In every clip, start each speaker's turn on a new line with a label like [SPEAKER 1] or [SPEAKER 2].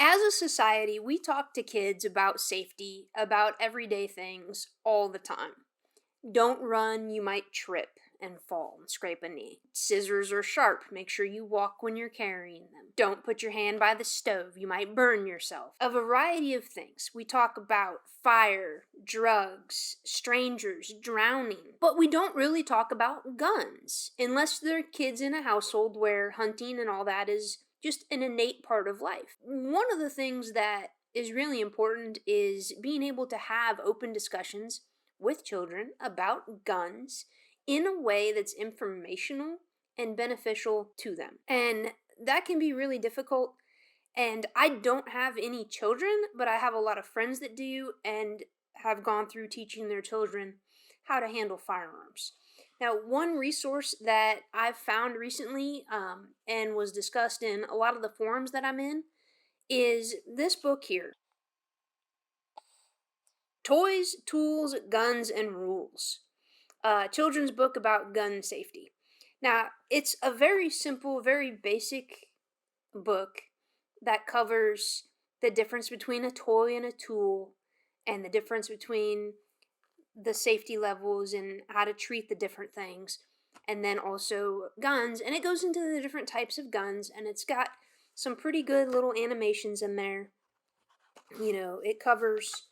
[SPEAKER 1] As a society, we talk to kids about safety, about everyday things all the time. Don't run, you might trip and fall and scrape a knee. Scissors are sharp, make sure you walk when you're carrying them. Don't put your hand by the stove, you might burn yourself. A variety of things. We talk about fire, drugs, strangers, drowning, but we don't really talk about guns, unless they're kids in a household where hunting and all that is just an innate part of life. One of the things that is really important is being able to have open discussions with children about guns in a way that's informational and beneficial to them. And that can be really difficult. And I don't have any children, but I have a lot of friends that do and have gone through teaching their children how to handle firearms. Now, one resource that I've found recently and was discussed in a lot of the forums that I'm in is this book here, Toys, Tools, Guns, and Rules. A children's book about gun safety. Now, it's a very simple, very basic book that covers the difference between a toy and a tool and the difference between the safety levels and how to treat the different things, and then also guns. And it goes into the different types of guns, and it's got some pretty good little animations in there. It covers,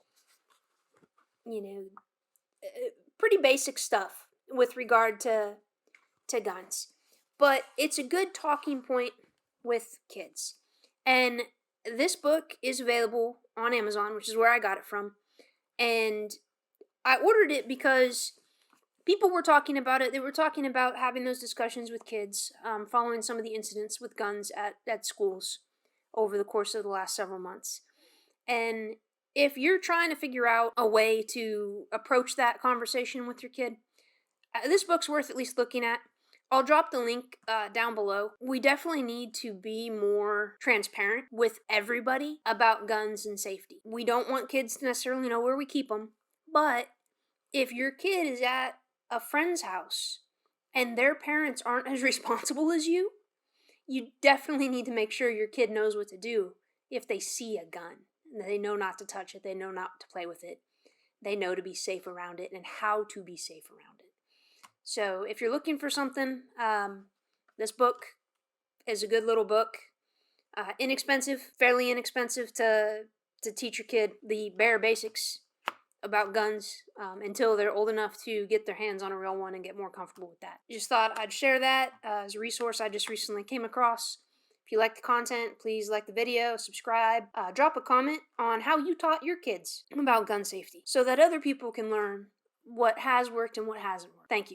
[SPEAKER 1] you know, pretty basic stuff with regard to guns. But it's a good talking point with kids. And this book is available on Amazon, which is where I got it from. And I ordered it because people were talking about it. They were talking about having those discussions with kids following some of the incidents with guns at schools over the course of the last several months. And if you're trying to figure out a way to approach that conversation with your kid, this book's worth at least looking at. I'll drop the link down below. We definitely need to be more transparent with everybody about guns and safety. We don't want kids to necessarily know where we keep them, but if your kid is at a friend's house and their parents aren't as responsible as you definitely need to make sure your kid knows what to do if they see a gun. They know not to touch it, they know not to play with it, they know to be safe around it and how to be safe around it. So if you're looking for something, this book is a good little book. Inexpensive, fairly inexpensive to teach your kid the bare basics about guns until they're old enough to get their hands on a real one and get more comfortable with that. Just thought I'd share that as a resource I just recently came across. If you like the content, please like the video, subscribe, drop a comment on how you taught your kids about gun safety so that other people can learn what has worked and what hasn't worked. Thank you.